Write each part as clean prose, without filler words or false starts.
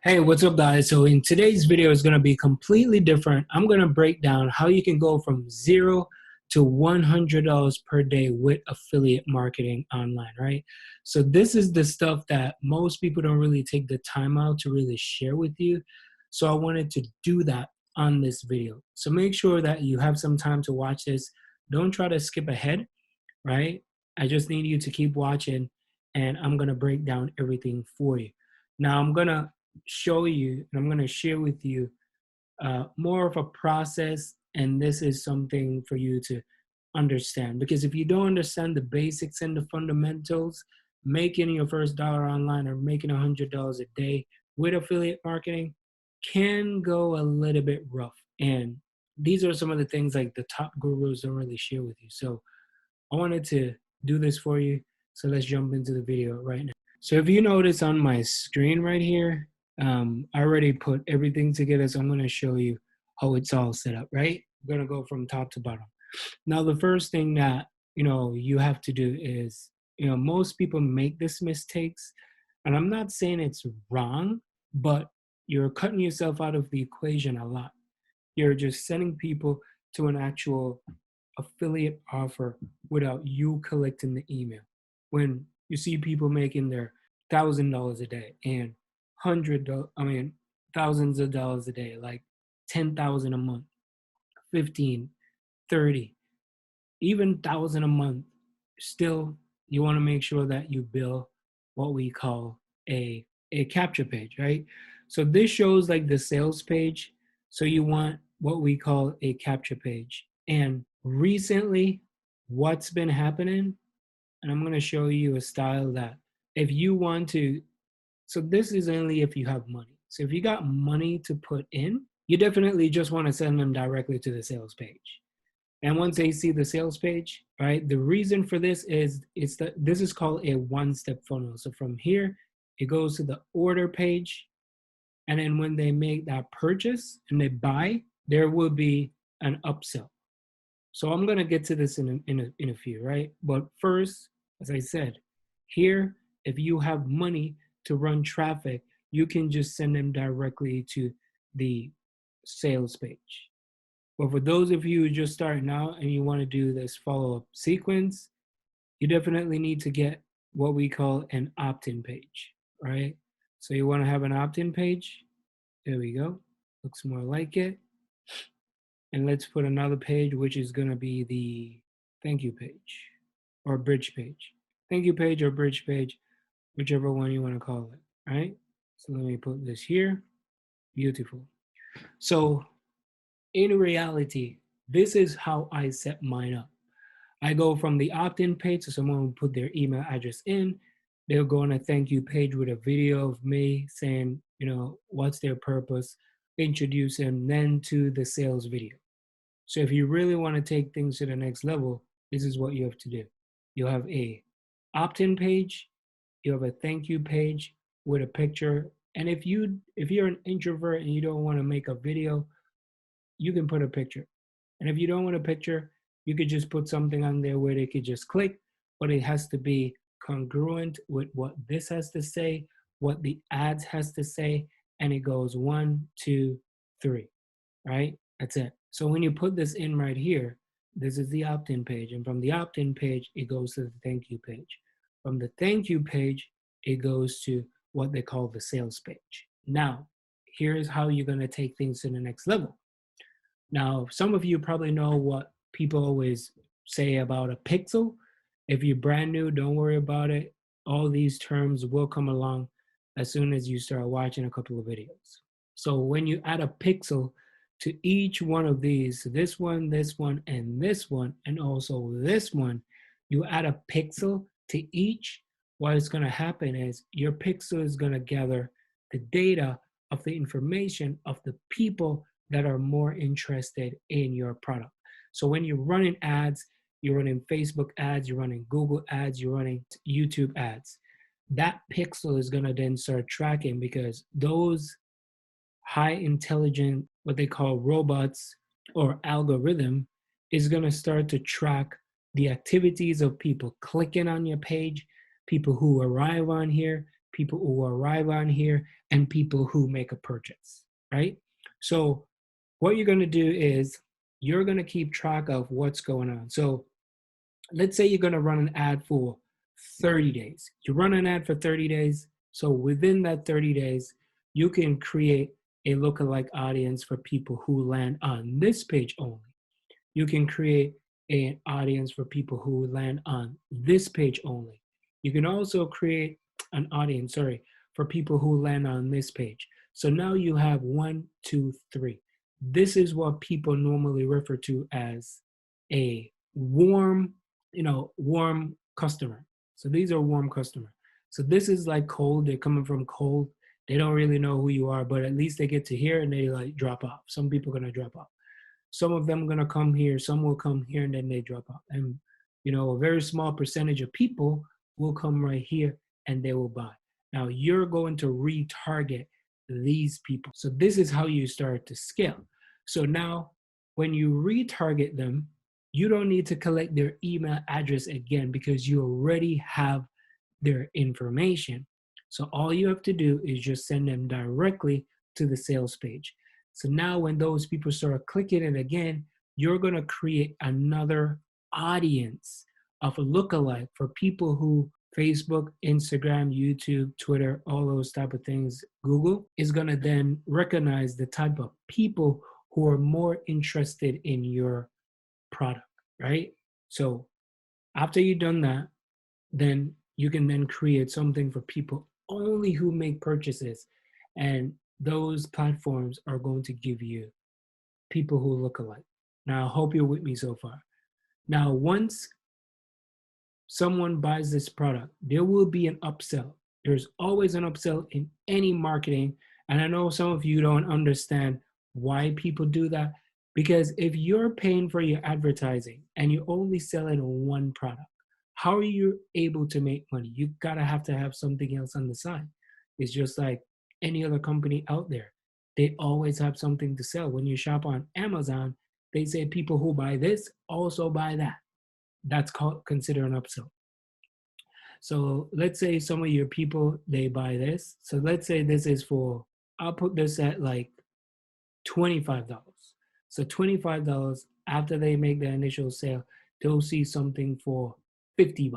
Hey, what's up, guys? So in today's video is going to be completely different. I'm going to break down how you can go from zero to $100 per day with affiliate marketing online, right? So this is the stuff that most people don't really take the time out to really share with you. So I wanted to do that on this video. So make sure that you have some time to watch this. Don't try to skip ahead, right? I just need you to keep watching and I'm going to break down everything for you. Now I'm going to show you and I'm going to share with you more of a process, and this is something for you to understand, because if you don't understand the basics and the fundamentals, making your first dollar online or making $100 a day with affiliate marketing can go a little bit rough. And these are some of the things like the top gurus don't really share with you. So I wanted to do this for you. So let's jump into the video right now. So if you notice on my screen right here, I already put everything together. So I'm going to show you how it's all set up, right? I'm going to go from top to bottom. Now, the first thing that, you have to do is, most people make this mistakes, and I'm not saying it's wrong, but you're cutting yourself out of the equation a lot. You're just sending people to an actual affiliate offer without you collecting the email. When you see people making their $1,000 a day and thousands of dollars a day, like 10,000 a month, 15, 30, even 1,000 a month, still you want to make sure that you build what we call a capture page, right? So this shows like the sales page. So you want what we call a capture page. And recently, what's been happening, and I'm going to show you a style that if you want to, so this is only if you have money. So if you got money to put in, you definitely just want to send them directly to the sales page. And once they see the sales page, right, the reason for this is this is called a one-step funnel. So from here, it goes to the order page. And then when they make that purchase and they buy, there will be an upsell. So I'm going to get to this in a few, right? But first, as I said, here, if you have money to run traffic, you can just send them directly to the sales page. But for those of you who are just starting out and you want to do this follow-up sequence, you definitely need to get what we call an opt-in page, right? So you want to have an opt-in page. There we go. Looks more like it. And let's put another page, which is going to be the thank you page or bridge page. Thank you page or bridge page, whichever one you want to call it, right? So let me put this here. Beautiful. So in reality, this is how I set mine up. I go from the opt-in page, so someone will put their email address in. They'll go on a thank you page with a video of me saying, what's their purpose, introduce them then to the sales video. So if you really want to take things to the next level, this is what you have to do. You have a opt-in page, you have a thank you page with a picture. And if you're an introvert and you don't want to make a video, you can put a picture. And if you don't want a picture, you could just put something on there where they could just click, but it has to be congruent with what this has to say, what the ads has to say, and it goes 1, 2, 3, right? That's it. So when you put this in right here, this is the opt-in page. And from the opt-in page, it goes to the thank you page. From the thank you page, it goes to what they call the sales page. Now, here's how you're going to take things to the next level. Now, some of you probably know what people always say about a pixel. If you're brand new, don't worry about it. All these terms will come along as soon as you start watching a couple of videos. So when you add a pixel to each one of these, this one, and also this one, you add a pixel to each, what is going to happen is your pixel is going to gather the data of the information of the people that are more interested in your product. So when you're running ads, you're running Facebook ads, you're running Google ads, you're running YouTube ads, that pixel is going to then start tracking, because those high intelligent, what they call robots or algorithm, is going to start to track the activities of people clicking on your page, people who arrive on here, people who arrive on here, and people who make a purchase, right? So what you're going to do is you're going to keep track of what's going on. So let's say you're going to run an ad for 30 days. You run an ad for 30 days. So within that 30 days, you can create a lookalike audience for people who land on this page only. You can create an audience for people who land on this page only. You can also create an audience, for people who land on this page. So now you have 1, 2, 3. This is what people normally refer to as a warm, warm customer. So these are warm customer. So this is like cold. They're coming from cold. They don't really know who you are, but at least they get to hear and they like drop off. Some people are gonna drop off. Some of them are gonna come here. Some will come here and then they drop off. And a very small percentage of people will come right here and they will buy. Now you're going to retarget these people. So this is how you start to scale. So now when you retarget them, you don't need to collect their email address again because you already have their information. So all you have to do is just send them directly to the sales page. So now when those people start clicking it again, you're going to create another audience of a lookalike for people who Facebook, Instagram, YouTube, Twitter, all those type of things, Google is going to then recognize the type of people who are more interested in your product, right? So after you've done that, then you can then create something for people only who make purchases. And those platforms are going to give you people who look alike. Now, I hope you're with me so far. Now, once someone buys this product, there will be an upsell. There's always an upsell in any marketing. And I know some of you don't understand why people do that. Because if you're paying for your advertising and you're only selling one product, how are you able to make money? You gotta have to have something else on the side. It's just like any other company out there. They always have something to sell. When you shop on Amazon, they say people who buy this also buy that. That's called consider an upsell. So let's say some of your people, they buy this. So let's say this is for, I'll put this at like $25. So $25 after they make the initial sale, they'll see something for $50,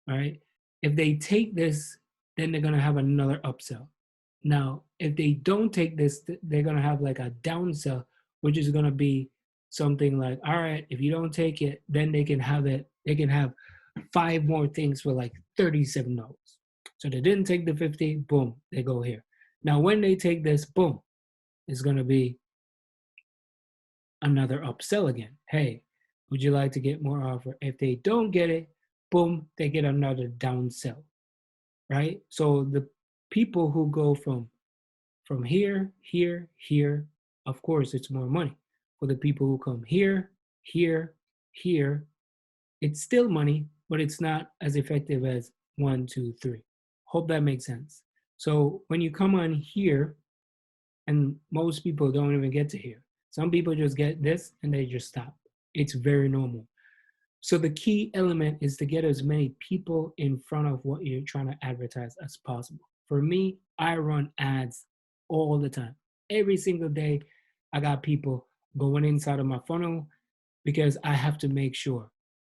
right? If they take this, then they're gonna have another upsell. Now, if they don't take this, they're gonna have like a downsell, which is gonna be something like, all right, if you don't take it, then they can have it. They can have 5 more things for like $37. So they didn't take the 50, boom, they go here. Now, when they take this, boom, it's gonna be another upsell again. Hey, would you like to get more offer? If they don't get it, boom, they get another downsell, right? So the people who go from here, here, of course, it's more money. For the people who come here, here, here, it's still money, but it's not as effective as 1, 2, 3. Hope that makes sense. So when you come on here, and most people don't even get to here. Some people just get this and they just stop. It's very normal. So the key element is to get as many people in front of what you're trying to advertise as possible. For me, I run ads all the time. Every single day, I got people going inside of my funnel because I have to make sure,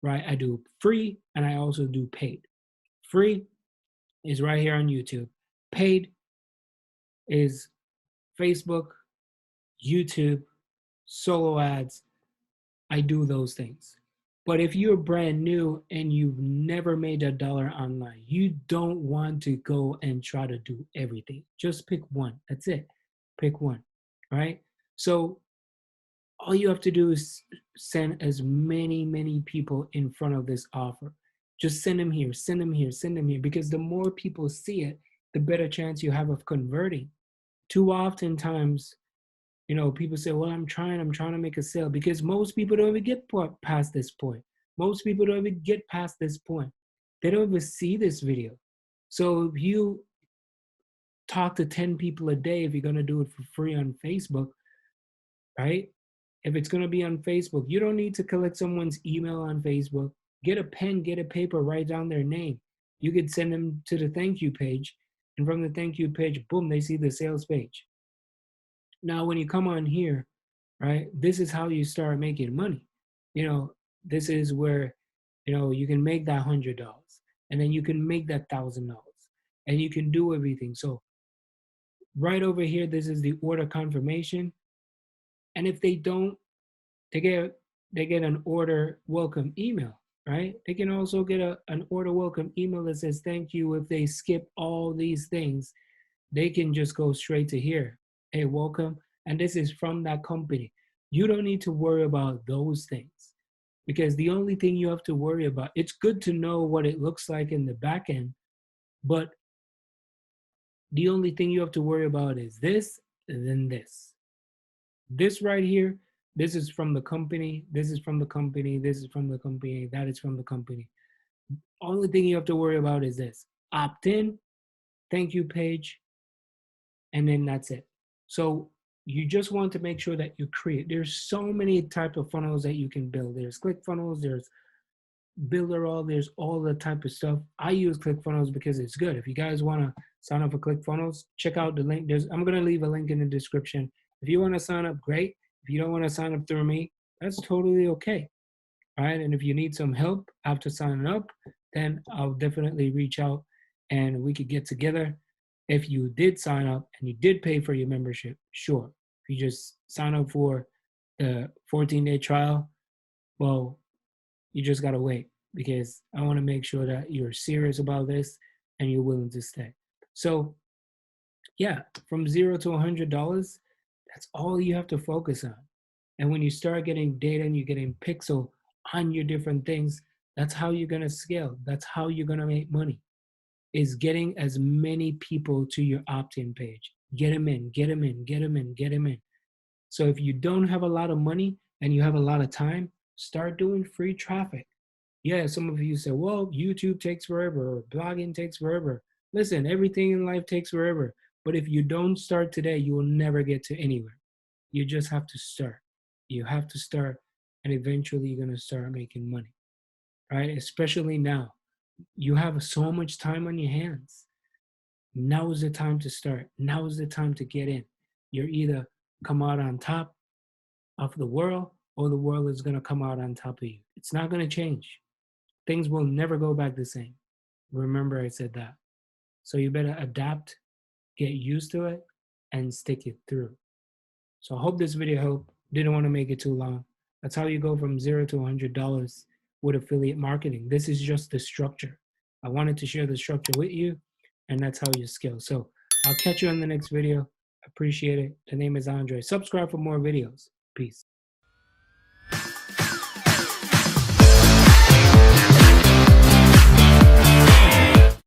right? I do free and I also do paid. Free is right here on YouTube. Paid is Facebook, YouTube, solo ads. I do those things. But if you're brand new and you've never made $1 online, you don't want to go and try to do everything. Just pick one. That's it. Pick one, right? So all you have to do is send as many people in front of this offer. Just send them here, send them here, send them here, because the more people see it, the better chance you have of converting. Too often times, people say, well, I'm trying to make a sale, because most people don't even get past this point. Most people don't even get past this point. They don't even see this video. So if you talk to 10 people a day, if you're going to do it for free on Facebook, right? If it's going to be on Facebook, you don't need to collect someone's email on Facebook. Get a pen, get a paper, write down their name. You could send them to the thank you page, And from the thank you page, boom, they see the sales page. Now, when you come on here, right, this is how you start making money. You know, this is where, you know, you can make that $100 and then you can make that $1,000 and you can do everything. So right over here, this is the order confirmation. And if they don't, they get an order welcome email, right? They can also get an order welcome email that says thank you. If they skip all these things, they can just go straight to here. Hey, welcome. And this is from that company. You don't need to worry about those things because the only thing you have to worry about, it's good to know what it looks like in the back end, but the only thing you have to worry about is this and then this. This right here, this is from the company, this is from the company, this is from the company, that is from the company. Only thing you have to worry about is this. Opt in, thank you page, and then that's it. So you just want to make sure that you create. There's so many type of funnels that you can build. There's ClickFunnels, there's Builderall, there's all the type of stuff. I use ClickFunnels because it's good. If you guys want to sign up for ClickFunnels, check out the link. I'm going to leave a link in the description. If you want to sign up, great. If you don't want to sign up through me, that's totally okay. All right. And if you need some help after signing up, then I'll definitely reach out and we could get together. If you did sign up and you did pay for your membership, sure. If you just sign up for the 14-day trial, well, you just got to wait because I want to make sure that you're serious about this and you're willing to stay. So, yeah, from $0 to $100, that's all you have to focus on. And when you start getting data and you're getting pixel on your different things, that's how you're going to scale. That's how you're going to make money, is getting as many people to your opt-in page. Get them in, get them in, get them in, get them in. So if you don't have a lot of money and you have a lot of time, start doing free traffic. Yeah, some of you say, well, YouTube takes forever or blogging takes forever. Listen, everything in life takes forever. But if you don't start today, you will never get to anywhere. You just have to start. You have to start, and eventually you're going to start making money, right? Especially now. You have so much time on your hands. Now is the time to start. Now is the time to get in. You're either come out on top of the world or the world is going to come out on top of you. It's not going to change. Things will never go back the same. Remember I said that. So you better adapt, get used to it, and stick it through. So I hope this video helped. Didn't want to make it too long. That's how you go from $0 to $100 with affiliate marketing. This is just the structure. I wanted to share the structure with you, and that's how you scale. So I'll catch you on the next video. Appreciate it. The name is Andre. Subscribe for more videos. Peace.